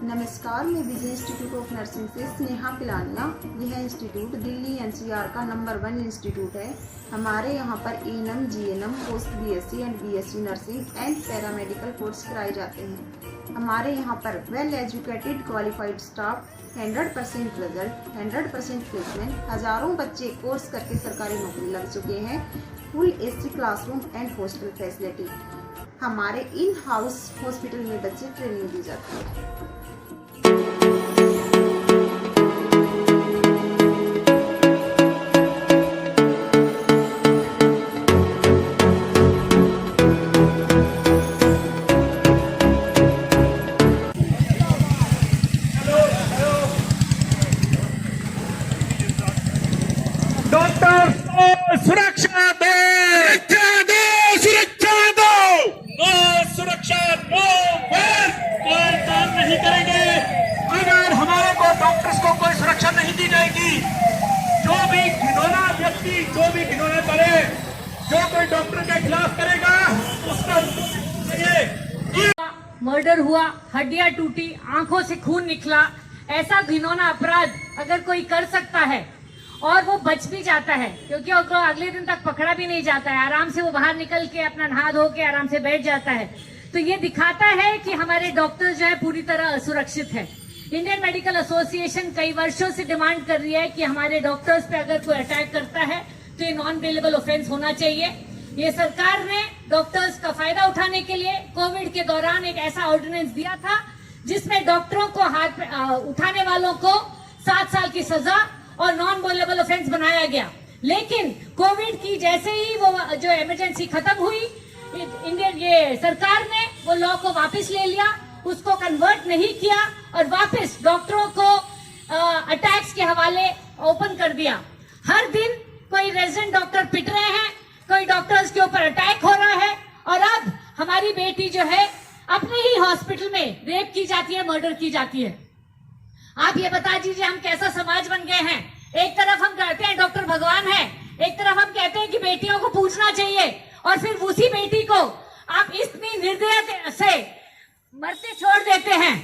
नमस्कार, मैं विजय institute of nursing से स्नेहा पिलानिया। यह इंस्टीट्यूट दिल्ली एनसीआर का नंबर 1 इंस्टीट्यूट है। हमारे यहाँ पर ANM, GNM, post BSc and BSc nursing and paramedical course कराए जाते हैं। हमारे यहाँ पर well educated qualified staff, 100% result, 100% placement, हजारों बच्चे कोर्स करके सरकारी नौकरी लग चुके हैं। Full AC classroom and hostel facility. हमारे इन हाउस हॉस्पिटल में बच्चे ट्रेनिंग दी जाती है। डॉक्टर सुरक्षा दो, सुरक्षा दो, नो सुरक्षा नो वेल, कोई काम नहीं करेंगे अगर हमारे को डॉक्टर्स को कोई सुरक्षा नहीं दी जाएगी। जो भी घिनौना व्यक्ति जो भी घिनौना करे, जो कोई डॉक्टर के खिलाफ करेगा उसका मर्डर हुआ, हड्डियां टूटी, आंखों से खून निकला, ऐसा घिनौना अपराध अगर कोई कर सकता है और वो बच भी जाता है, क्योंकि अगले दिन तक पकड़ा भी नहीं जाता है, आराम से वो बाहर निकल के अपना नहा धो के आराम से बैठ जाता है, तो ये दिखाता है कि हमारे डॉक्टर जो है पूरी तरह असुरक्षित है। इंडियन मेडिकल एसोसिएशन कई वर्षों से डिमांड कर रही है कि हमारे डॉक्टर्स पे अगर कोई अटैक करता है तो ये नॉन बेलेबल ऑफेंस होना चाहिए। ये सरकार ने डॉक्टर्स का फायदा उठाने के लिए कोविड के दौरान एक ऐसा ऑर्डिनेंस दिया था जिसमें डॉक्टरों को हाथ उठाने वालों को 7 साल की सजा और नॉन बेलेबल ऑफेंस बनाया गया। लेकिन कोविड की जैसे ही वो जो इमरजेंसी खत्म हुई, इंडियन ये सरकार ने वो लॉ को वापस ले लिया, उसको कन्वर्ट नहीं किया और वापस डॉक्टरों को अटैक्स के हवाले ओपन कर दिया। हर दिन कोई रेजिडेंट डॉक्टर पिट रहे हैं, कोई डॉक्टर्स के ऊपर अटैक हो रहा है और अब हमारी बेटी जो है अपने ही हॉस्पिटल में रेप की जाती है, मर्डर की जाती है। आप ये बता दीजिए हम कैसा समाज बन गए हैं। एक तरफ हम कहते हैं डॉक्टर भगवान है, एक तरफ हम कहते हैं कि बेटियों को पूछना चाहिए और फिर उसी बेटी को आप इतनी निर्दयता से मरते छोड़ देते हैं।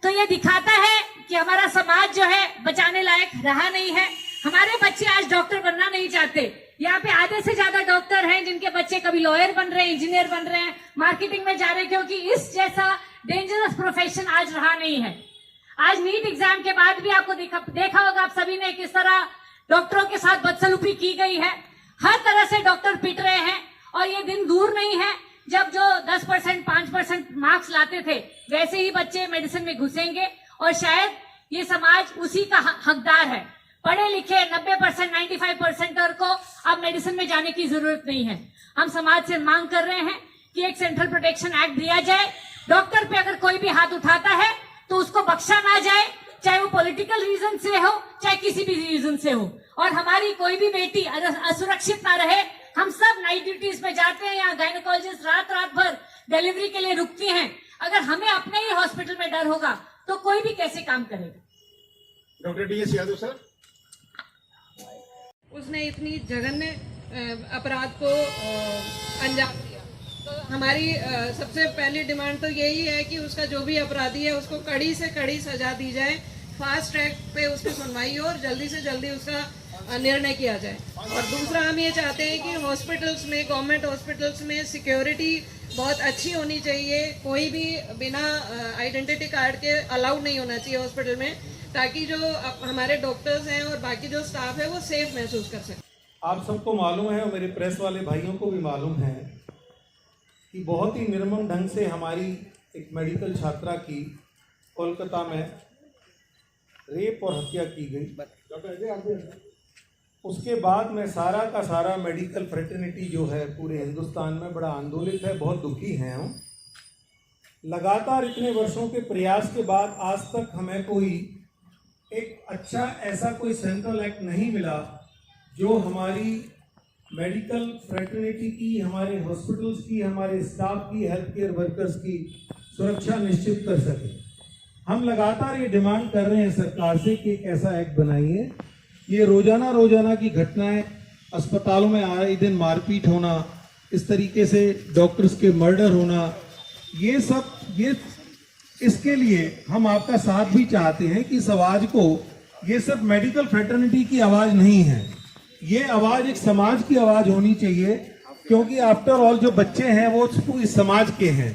तो ये दिखाता है कि हमारा समाज जो है बचाने लायक रहा नहीं है। हमारे बच्चे आज डॉक्टर बनना नहीं चाहते। यहाँ पे आधे से ज्यादा डॉक्टर हैं जिनके बच्चे कभी लॉयर बन रहे हैं, इंजीनियर बन रहे हैं, मार्केटिंग में जा रहे हैं, क्योंकि इस जैसा डेंजरस प्रोफेशन आज रहा नहीं है। आज नीट एग्जाम के बाद भी आपको देखा होगा आप सभी ने किस तरह डॉक्टरों के साथ बदसलूकी की गई है। हर तरह से डॉक्टर पिट रहे हैं और ये दिन दूर नहीं है जब जो 10%, 5% मार्क्स लाते थे वैसे ही बच्चे मेडिसिन में घुसेंगे और शायद ये समाज उसी का हकदार है। पढ़े लिखे 90%, 95% को अब मेडिसिन में जाने की जरूरत नहीं है। हम समाज से मांग कर रहे हैं कि एक सेंट्रल प्रोटेक्शन एक्ट दिया जाए। डॉक्टर पे अगर कोई भी हाथ उठाता है तो उसको बख्शा ना जाए, चाहे वो पॉलिटिकल रीजन से हो, चाहे किसी भी रीजन से हो। और हमारी कोई भी बेटी असुरक्षित ना रहे। हम सब नाइट ड्यूटीज में जाते हैं, यहाँ गायनेकोलॉजिस्ट रात भर डिलीवरी के लिए रुकती हैं। अगर हमें अपने ही हॉस्पिटल में डर होगा तो कोई भी कैसे काम करेगा। डॉक्टर डीएस यादव सर, उसने इतनी जघन्य अपराध को अंजाम दिया, तो हमारी सबसे पहली डिमांड तो यही है कि उसका जो भी अपराधी है उसको कड़ी से कड़ी सजा दी जाए, फास्ट ट्रैक पे उसकी सुनवाई हो और जल्दी से जल्दी उसका निर्णय किया जाए। और दूसरा हम ये चाहते हैं कि हॉस्पिटल्स में, गवर्नमेंट हॉस्पिटल्स में सिक्योरिटी बहुत अच्छी होनी चाहिए। कोई भी बिना आइडेंटिटी कार्ड के अलाउड नहीं होना चाहिए हॉस्पिटल में, ताकि जो हमारे डॉक्टर्स हैं और बाकी जो स्टाफ है वो सेफ महसूस कर सके। आप सबको मालूम है और मेरे प्रेस वाले भाइयों को भी मालूम है कि बहुत ही निर्मम ढंग से हमारी एक मेडिकल छात्रा की कोलकाता में रेप और हत्या की गई। उसके बाद में सारा का सारा मेडिकल फ्रेटर्निटी जो है पूरे हिंदुस्तान में बड़ा आंदोलित है, बहुत दुखी हैं हम। लगातार इतने वर्षों के प्रयास के बाद आज तक हमें कोई एक अच्छा ऐसा कोई सेंट्रल एक्ट नहीं मिला जो हमारी मेडिकल फ्रेटर्निटी की, हमारे हॉस्पिटल्स की, हमारे स्टाफ की, हेल्थ केयर वर्कर्स की सुरक्षा निश्चित कर सके। हम लगातार ये डिमांड कर रहे हैं सरकार से कि एक ऐसा एक्ट बनाइए। ये रोजाना की घटनाएं, अस्पतालों में आए दिन मारपीट होना, इस तरीके से डॉक्टर्स के मर्डर होना, ये इसके लिए हम आपका साथ भी चाहते हैं कि समाज को, ये सिर्फ मेडिकल फ्रेटर्निटी की आवाज नहीं है, ये आवाज एक समाज की आवाज होनी चाहिए, क्योंकि आफ्टर ऑल जो बच्चे हैं वो इस समाज के हैं।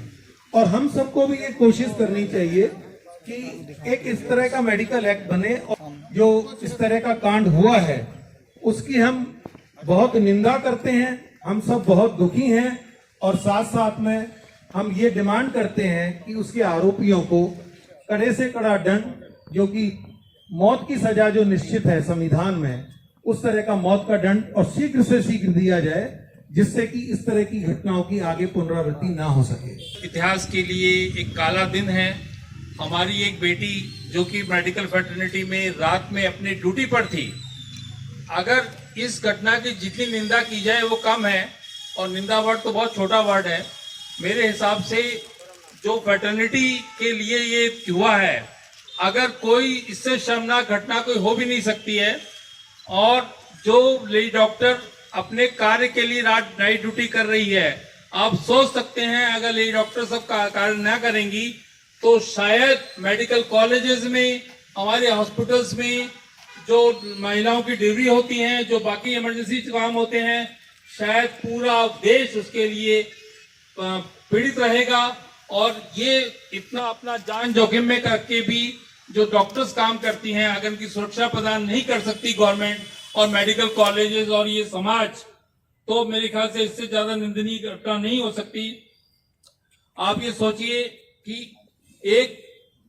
और हम सबको भी ये कोशिश करनी चाहिए कि एक इस तरह का मेडिकल एक्ट बने, और जो इस तरह का कांड हुआ है उसकी हम बहुत निंदा करते हैं, हम सब बहुत दुखी हैं, और साथ साथ में हम ये डिमांड करते हैं कि उसके आरोपियों को कड़े से कड़ा दंड, जो कि मौत की सजा जो निश्चित है संविधान में, उस तरह का मौत का दंड और शीघ्र से शीघ्र दिया जाए, जिससे कि इस तरह की घटनाओं की आगे पुनरावृत्ति ना हो सके। इतिहास के लिए एक काला दिन है। हमारी एक बेटी जो कि मेडिकल फ्रेटर्निटी में रात में अपनी ड्यूटी पर थी, अगर इस घटना की जितनी निंदा की जाए वो कम है, और निंदा वर्ड तो बहुत छोटा वर्ड है मेरे हिसाब से। जो फ्रेटर्निटी के लिए ये हुआ है, अगर कोई इससे शर्मनाक घटना कोई हो भी नहीं सकती है। और जो लेडी डॉक्टर अपने कार्य के लिए रात नाइट ड्यूटी कर रही है, आप सोच सकते हैं अगर लेडी डॉक्टर सब कार्य ना करेंगी तो शायद मेडिकल कॉलेजेस में, हमारे हॉस्पिटल्स में जो महिलाओं की डिलीवरी होती हैं, जो बाकी इमरजेंसी काम होते हैं, शायद पूरा देश उसके लिए पीड़ित रहेगा। और ये इतना अपना जान जोखिम में करके भी जो डॉक्टर्स काम करती हैं, अगर उनकी सुरक्षा प्रदान नहीं कर सकती गवर्नमेंट और मेडिकल कॉलेजेस और ये समाज, तो मेरे ख्याल से इससे ज्यादा निंदनीय घटना नहीं हो सकती। आप ये सोचिए कि एक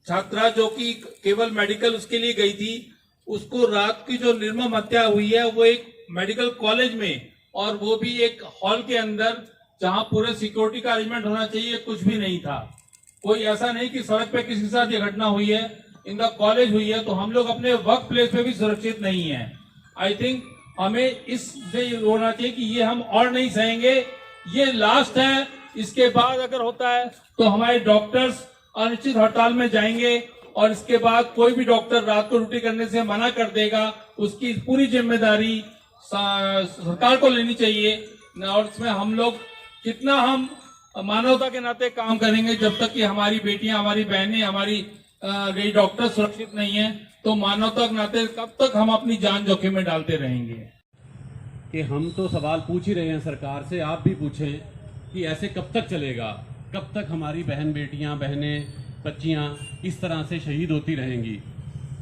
छात्रा जो कि केवल मेडिकल उसके लिए गई थी, उसको रात की जो निर्मम हत्या हुई है वो एक मेडिकल कॉलेज में, और वो भी एक हॉल के अंदर जहां पूरे सिक्योरिटी का अरेंजमेंट होना चाहिए, कुछ भी नहीं था। कोई ऐसा नहीं कि सड़क पे किसी के साथ ये घटना हुई है, इन द कॉलेज हुई है, तो हम लोग अपने वर्क प्लेस पे भी सुरक्षित नहीं है। आई थिंक हमें इससे होना चाहिए कि ये हम और नहीं सहेंगे, ये लास्ट है। इसके बाद अगर होता है तो हमारे डॉक्टर्स अनिश्चित हड़ताल में जाएंगे, और इसके बाद कोई भी डॉक्टर रात को ड्यूटी करने से मना कर देगा, उसकी पूरी जिम्मेदारी सरकार को लेनी चाहिए। और इसमें हम लोग कितना हम मानवता के नाते काम करेंगे, जब तक कि हमारी बेटियां, हमारी बहनें, हमारी डॉक्टर सुरक्षित नहीं है, तो मानवता के नाते कब तक हम अपनी जान जोखिम में डालते रहेंगे। कि हम तो सवाल पूछ ही रहे हैं सरकार से, आप भी पूछें कि ऐसे कब तक चलेगा, कब तक हमारी बहन बेटियां, बहनें, बच्चियां इस तरह से शहीद होती रहेंगी।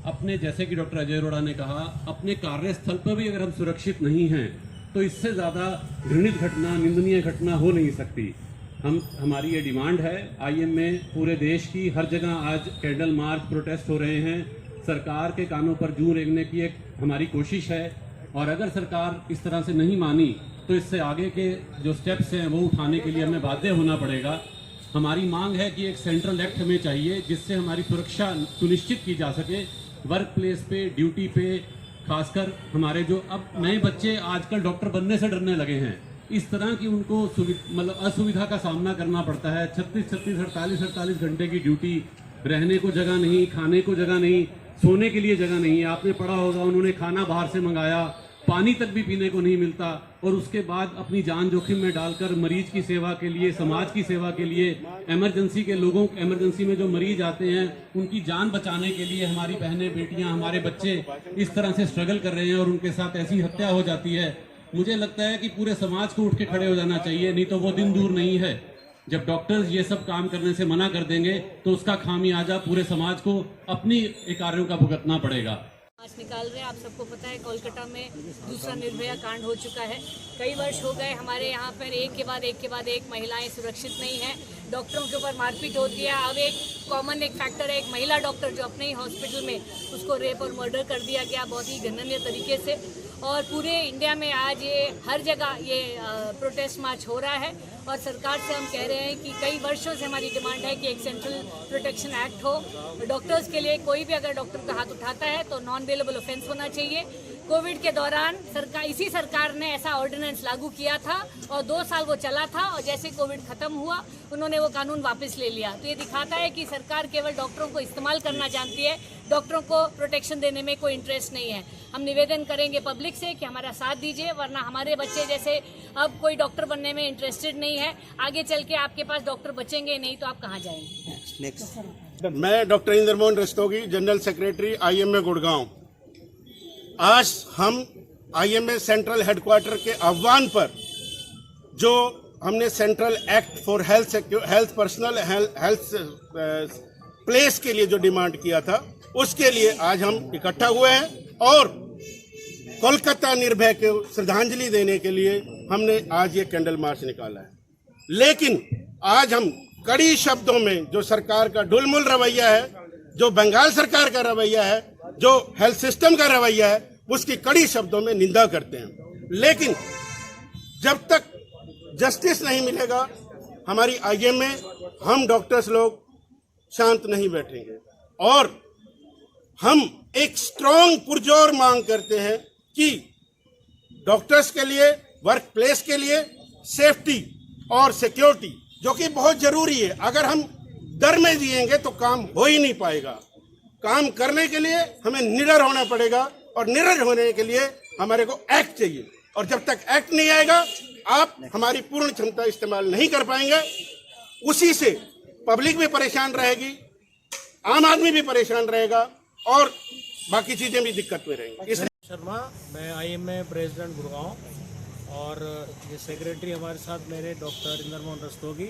अपने, जैसे कि डॉक्टर अजय अरोड़ा ने कहा, अपने कार्यस्थल पर भी अगर हम सुरक्षित नहीं हैं तो इससे ज़्यादा घृणित घटना, निंदनीय घटना हो नहीं सकती। हमारी ये डिमांड है आईएम में, पूरे देश की हर जगह आज कैंडल मार्च, प्रोटेस्ट हो रहे हैं। सरकार के कानों पर जूं रेंगने की एक हमारी कोशिश है, और अगर सरकार इस तरह से नहीं मानी तो इससे आगे के जो स्टेप्स हैं वो उठाने के लिए हमें बाध्य होना पड़ेगा। हमारी मांग है कि एक सेंट्रल एक्ट हमें चाहिए जिससे हमारी सुरक्षा सुनिश्चित की जा सके, वर्क प्लेस पे, ड्यूटी पे। खासकर हमारे जो अब नए बच्चे आजकल डॉक्टर बनने से डरने लगे हैं, इस तरह की उनको मतलब असुविधा का सामना करना पड़ता है। 36-36, 48-48 घंटे की ड्यूटी, रहने को जगह नहीं, खाने को जगह नहीं, सोने के लिए जगह नहीं। आपने पढ़ा होगा, उन्होंने खाना बाहर से मंगाया, पानी तक भी पीने को नहीं मिलता, और उसके बाद अपनी जान जोखिम में डालकर मरीज की सेवा के लिए, समाज की सेवा के लिए, इमरजेंसी के लोगों, इमरजेंसी में जो मरीज आते हैं उनकी जान बचाने के लिए हमारी बहनें, बेटियां, हमारे बच्चे इस तरह से स्ट्रगल कर रहे हैं, और उनके साथ ऐसी हत्या हो जाती है। मुझे लगता है कि पूरे समाज को उठ के खड़े हो जाना चाहिए, नहीं तो वो दिन दूर नहीं है जब डॉक्टर्स ये सब काम करने से मना कर देंगे, तो उसका खामियाजा पूरे समाज को अपनी कार्यों का भुगतना पड़ेगा। मार्च निकाल रहे हैं। आप सबको पता है कोलकाता में दूसरा निर्भया कांड हो चुका है। कई वर्ष हो गए हमारे यहाँ पर एक के बाद एक महिलाएं सुरक्षित नहीं हैं, डॉक्टरों के ऊपर मारपीट होती है। अब एक कॉमन एक फैक्टर है, एक महिला डॉक्टर जो अपने ही हॉस्पिटल में, उसको रेप और मर्डर कर दिया गया बहुत ही घृणनीय तरीके से। और पूरे इंडिया में आज ये हर जगह ये प्रोटेस्ट मार्च हो रहा है, और सरकार से हम कह रहे हैं कि कई वर्षों से हमारी डिमांड है कि एक सेंट्रल प्रोटेक्शन एक्ट हो डॉक्टर्स के लिए। कोई भी अगर डॉक्टर का हाथ उठाता है तो नॉन बेलेबल ऑफेंस होना चाहिए। कोविड के दौरान इसी सरकार ने ऐसा ऑर्डिनेंस लागू किया था, और 2 साल वो चला था, और जैसे कोविड खत्म हुआ उन्होंने वो कानून वापस ले लिया। तो ये दिखाता है कि सरकार केवल डॉक्टरों को इस्तेमाल करना जानती है, डॉक्टरों को प्रोटेक्शन देने में कोई इंटरेस्ट नहीं है। हम निवेदन करेंगे पब्लिक से कि हमारा साथ दीजिए, वरना हमारे बच्चे जैसे अब कोई डॉक्टर बनने में इंटरेस्टेड नहीं है, आगे चल के आपके पास डॉक्टर बचेंगे नहीं तो आप कहाँ जाएंगे। मैं doctor Indramohan Rastogi, general secretary IMA Gurgaon. आज हम IMA सेंट्रल हेडक्वार्टर के आह्वान पर जो हमने central act for health personnel health place के लिए जो डिमांड किया था, उसके लिए आज हम इकट्ठा हुए हैं और कोलकाता निर्भया को श्रद्धांजलि देने के लिए हमने आज ये कैंडल मार्च निकाला है। लेकिन आज हम कड़ी शब्दों में जो सरकार का ढुलमुल रवैया है, जो बंगाल सरकार का रवैया है, जो हेल्थ सिस्टम का रवैया है, उसकी कड़ी शब्दों में निंदा करते हैं। लेकिन जब तक जस्टिस नहीं मिलेगा, हमारी IMA, हम डॉक्टर्स लोग शांत नहीं बैठेंगे और हम एक स्ट्रॉन्ग पुरजोर मांग करते हैं कि डॉक्टर्स के लिए, वर्क प्लेस के लिए सेफ्टी और सिक्योरिटी, जो कि बहुत जरूरी है। अगर हम डर में जिएंगे तो काम हो ही नहीं पाएगा। काम करने के लिए हमें निडर होना पड़ेगा और निडर होने के लिए हमारे को एक्ट चाहिए, और जब तक एक्ट नहीं आएगा आप हमारी पूर्ण क्षमता इस्तेमाल नहीं कर पाएंगे। उसी से पब्लिक भी परेशान रहेगी, आम आदमी भी परेशान रहेगा और बाकी चीजें भी दिक्कत में रहेंगी। शर्मा, मैं IMA प्रेसिडेंट गुड़गांव, और ये सेक्रेटरी हमारे साथ मेरे डॉक्टर इंद्रमोहन रस्तोगी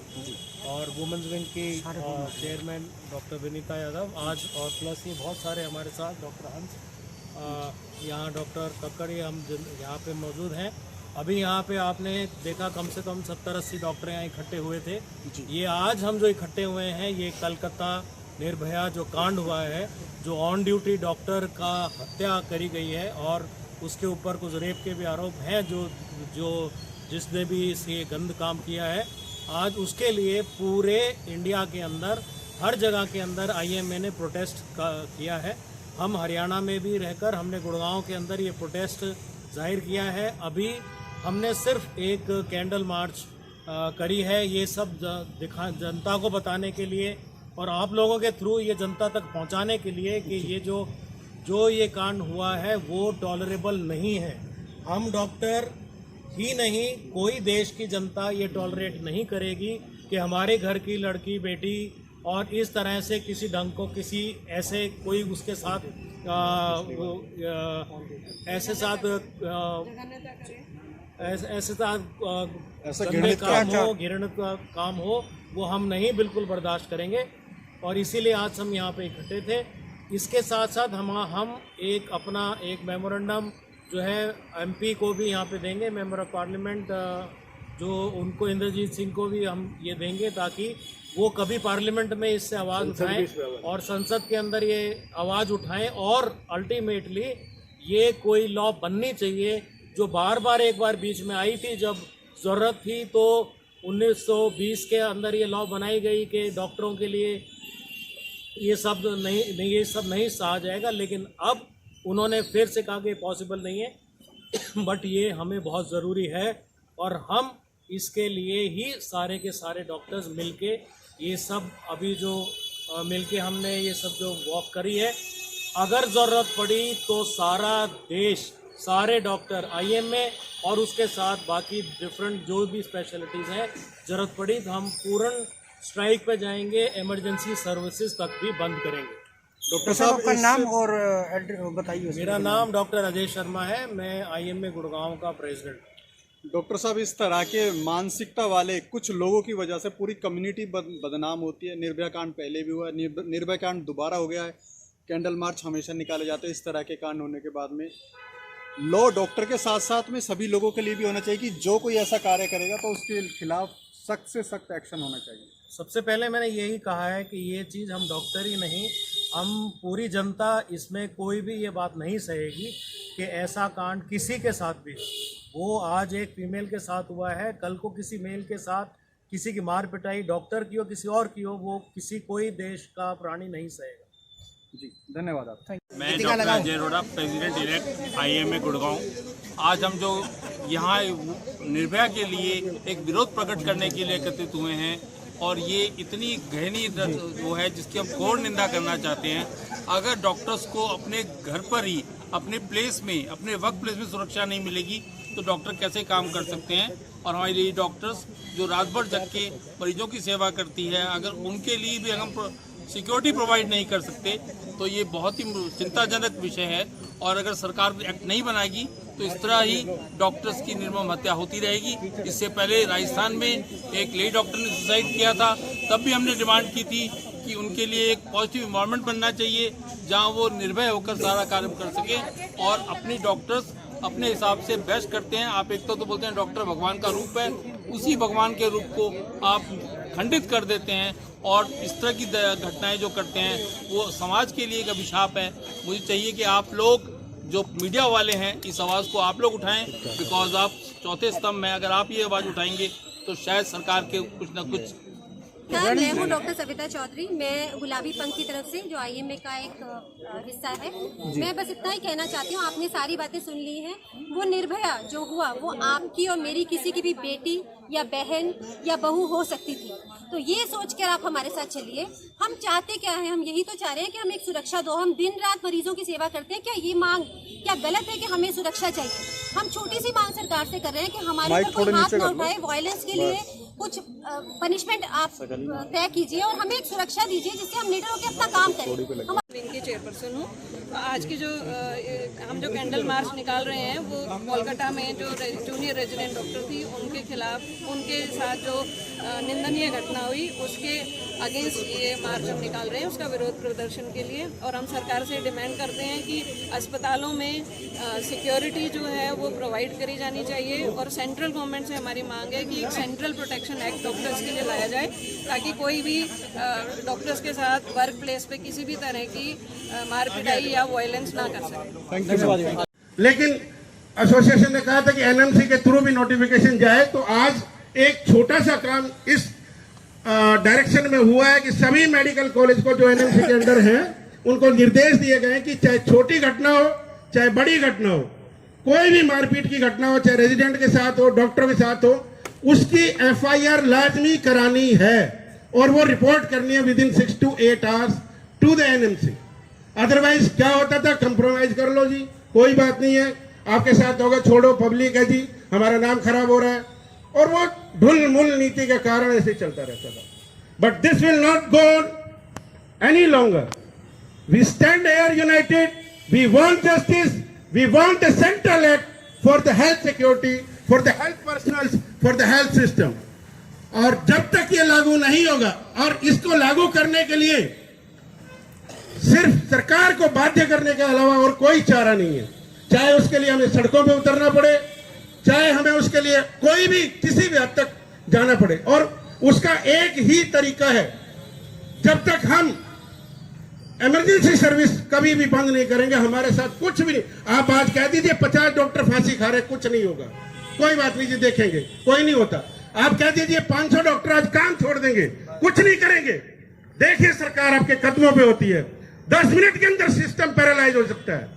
और वुमेन्स विंग की चेयरमैन डॉक्टर विनीता यादव आज, और प्लस ये बहुत सारे हमारे साथ डॉक्टर हंस, यहाँ डॉक्टर कक्कड़ी, हम यहाँ पे मौजूद हैं। अभी यहाँ पे आपने देखा कम से कम 70-80 डॉक्टर यहाँ इकट्ठे हुए थे। ये आज हम जो इकट्ठे हुए हैं, ये कलकत्ता निर्भया जो कांड हुआ है, जो ऑन ड्यूटी डॉक्टर का हत्या करी गई है और उसके ऊपर कुछ रेप के भी आरोप हैं, जो जिसने भी ये गंद काम किया है, आज उसके लिए पूरे इंडिया के अंदर हर जगह के अंदर IMA ने प्रोटेस्ट किया है। हम हरियाणा में भी रहकर हमने गुड़गांव के अंदर ये प्रोटेस्ट जाहिर किया है। अभी हमने सिर्फ एक कैंडल मार्च करी है, ये सब जनता को बताने के लिए और आप लोगों के थ्रू ये जनता तक पहुंचाने के लिए कि ये जो ये कांड हुआ है वो टॉलरेबल नहीं है। हम डॉक्टर ही नहीं, कोई देश की जनता ये टॉलरेट नहीं करेगी कि हमारे घर की लड़की बेटी और इस तरह से किसी ढंग को किसी ऐसे कोई उसके साथ घृणित काम हो, वो हम नहीं बिल्कुल बर्दाश्त करेंगे। और इसीलिए आज हम यहाँ पे इकट्ठे थे। इसके साथ साथ हम एक अपना एक मेमोरेंडम जो है MP को भी यहाँ पे देंगे, मेंबर ऑफ पार्लियामेंट, जो उनको इंद्रजीत सिंह को भी हम ये देंगे ताकि वो कभी पार्लियामेंट में इससे आवाज़ उठाएं और संसद के अंदर ये आवाज़ उठाएं और अल्टीमेटली ये कोई लॉ बननी चाहिए, जो बार बार एक बार बीच में आई थी जब ज़रूरत थी, तो 1920 के अंदर ये लॉ बनाई गई कि डॉक्टरों के लिए ये सब नहीं सहा जाएगा, लेकिन अब उन्होंने फिर से कहा कि पॉसिबल नहीं है बट ये हमें बहुत ज़रूरी है और हम इसके लिए ही सारे के सारे डॉक्टर्स मिलके ये सब अभी जो मिलके हमने ये सब जो वॉक करी है, अगर ज़रूरत पड़ी तो सारा देश, सारे डॉक्टर IMA और उसके साथ बाकी डिफरेंट जो भी स्पेशलिटीज़ हैं, ज़रूरत पड़ी तो हम पूर्ण स्ट्राइक पे जाएंगे, इमरजेंसी सर्विसेज तक भी बंद करेंगे। डॉक्टर साहब आपका नाम और बताइए। मेरा नाम डॉक्टर अजय शर्मा है, मैं IMA गुड़गांव का प्रेसिडेंट। डॉक्टर साहब, इस तरह के मानसिकता वाले कुछ लोगों की वजह से पूरी कम्युनिटी बदनाम होती है। निर्भया कांड पहले भी हुआ, निर्भया कांड दोबारा हो गया है। कैंडल मार्च हमेशा निकाले जाते हैं इस तरह के कांड होने के बाद में। लॉ डॉक्टर के साथ साथ में सभी लोगों के लिए भी होना चाहिए कि जो कोई ऐसा कार्य करेगा तो उसके खिलाफ सख्त से सख्त एक्शन होना चाहिए। सबसे पहले मैंने यही कहा है कि ये चीज़ हम डॉक्टर ही नहीं, हम पूरी जनता, इसमें कोई भी ये बात नहीं सहेगी कि ऐसा कांड किसी के साथ भी हो। वो आज एक फीमेल के साथ हुआ है, कल को किसी मेल के साथ किसी की मार पिटाई, डॉक्टर की हो किसी और की हो, वो कोई देश का प्राणी नहीं सहेगा। जी धन्यवाद आप। मैं doctor Ajay Arora, president elect IMA Gurgaon. आज हम जो यहाँ निर्भया के लिए एक विरोध प्रकट करने के लिए एकत्रित हुए हैं और ये इतनी गहरी वो है जिसकी हम घोर निंदा करना चाहते हैं। अगर डॉक्टर्स को अपने घर पर ही, अपने प्लेस में, अपने वर्क प्लेस में सुरक्षा नहीं मिलेगी तो डॉक्टर कैसे काम कर सकते हैं। और हमारे लिए डॉक्टर्स जो रात भर जग के मरीजों की सेवा करती है, अगर उनके लिए भी हम सिक्योरिटी प्रोवाइड नहीं कर सकते तो ये बहुत ही चिंताजनक विषय है। और अगर सरकार एक्ट नहीं बनाएगी तो इस तरह ही डॉक्टर्स की निर्मम हत्या होती रहेगी। इससे पहले राजस्थान में एक लेडी डॉक्टर ने सुसाइड किया था, तब भी हमने डिमांड की थी कि उनके लिए एक पॉजिटिव इन्वायरमेंट बनना चाहिए जहां वो निर्भय होकर सारा कार्य कर सके। और अपनी डॉक्टर्स अपने हिसाब से बेस्ट करते हैं। आप एक तो बोलते हैं डॉक्टर भगवान का रूप है, उसी भगवान के रूप को आप खंडित कर देते हैं और इस तरह की घटनाएं जो करते हैं वो समाज के लिए एक अभिशाप है। मुझे चाहिए कि आप लोग जो मीडिया वाले हैं इस आवाज़ को आप लोग उठाएं, बिकॉज आप चौथे स्तंभ में अगर आप ये आवाज़ उठाएंगे तो शायद सरकार के कुछ ना कुछ। मैं हूँ डॉक्टर सविता चौधरी, मैं गुलाबी पंख की तरफ से जो IMA का एक हिस्सा है। मैं बस इतना ही कहना चाहती हूँ, आपने सारी बातें सुन ली हैं। वो निर्भया जो हुआ वो आपकी और मेरी किसी की भी बेटी या बहन या बहू हो सकती थी। तो ये सोचकर आप हमारे साथ चलिए। हम चाहते क्या है, हम यही तो चाह रहे हैं कि हम एक सुरक्षा दो। हम दिन रात मरीजों की सेवा करते हैं, क्या ये मांग क्या गलत है कि हमें सुरक्षा चाहिए? हम छोटी सी मांग सरकार से कर रहे हैं कि हमारे ऊपर कोई हाथ न उठाए। वायलेंस के लिए कुछ पनिशमेंट आप तय कीजिए और हमें एक सुरक्षा दीजिए जिससे हम निडर होकर अपना काम करें। हम विंग की चेयरपर्सन हूँ। आज की जो हम जो कैंडल मार्च निकाल रहे हैं वो कोलकाता में जो जूनियर रेजिडेंट डॉक्टर थी उनके खिलाफ, उनके साथ जो निंदनीय घटना हुई उसके अगेंस्ट ये मार्च हम निकाल रहे हैं, उसका विरोध प्रदर्शन के लिए। और हम सरकार से डिमांड करते हैं कि अस्पतालों में सिक्योरिटी जो है वो प्रोवाइड करी जानी चाहिए। और सेंट्रल गवर्नमेंट से हमारी मांग है कि एक सेंट्रल प्रोटेक्शन एक्ट डॉक्टर्स के लिए लाया जाए ताकि कोई भी डॉक्टर्स के साथ वर्क प्लेस पे किसी भी तरह की मारपिटाई या वायलेंस ना कर सके। लेकिन एसोसिएशन ने कहा था कि NMC के थ्रू भी नोटिफिकेशन जाए, तो आज एक छोटा सा काम इस डायरेक्शन में हुआ है कि सभी मेडिकल कॉलेज को जो NMC के अंदर हैं उनको निर्देश दिए गए हैं कि चाहे छोटी घटना हो चाहे बड़ी घटना हो, कोई भी मारपीट की घटना हो, चाहे रेजिडेंट के साथ हो, डॉक्टर के साथ हो, उसकी FIR लाजमी करानी है और वो रिपोर्ट करनी है within 6 to 8 hours to the NMC। Otherwise क्या होता था, कंप्रोमाइज कर लो जी, कोई बात नहीं है, आपके साथ होगा, छोड़ो, पब्लिक है जी, हमारा नाम खराब हो रहा है, और वो ढुल मुल नीति के कारण ऐसे चलता रहता था। But this will not go any longer. We stand here united, we want justice, we want a central act for the health security, for the health personnels, for the health system. और जब तक ये लागू नहीं होगा, और इसको लागू करने के लिए सिर्फ सरकार को बाध्य करने के अलावा और कोई चारा नहीं है। चाहे उसके लिए हमें सड़कों पे उतरना पड़े, चाहे हमें उसके लिए कोई भी किसी भी हद तक जाना पड़े, और उसका एक ही तरीका है, जब तक हम इमरजेंसी सर्विस कभी भी बंद नहीं करेंगे, हमारे साथ कुछ भी नहीं। आप आज कह दीजिए 50 डॉक्टर फांसी खा रहे, कुछ नहीं होगा, कोई बात नहीं जी, देखेंगे, कोई नहीं होता। आप कह दीजिए 500 डॉक्टर आज काम छोड़ देंगे, कुछ नहीं करेंगे, देखिए सरकार आपके कदमों पे होती है। 10 मिनट के अंदर सिस्टम पैरालाइज हो सकता है।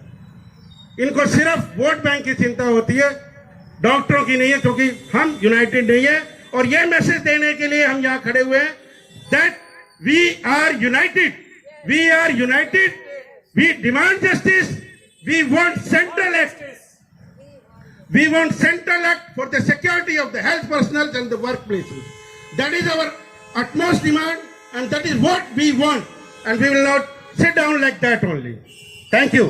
इनको सिर्फ वोट बैंक की चिंता होती है, डॉक्टरों की नहीं है, क्योंकि हम यूनाइटेड नहीं है। और ये मैसेज देने के लिए हम यहाँ खड़े हुए हैं that we are united, we are united, we demand justice, we want central act, we want central act for the security of the health personnel and the workplaces. That is our utmost demand, and that is what we want, and we will not sit down like that only. Thank you.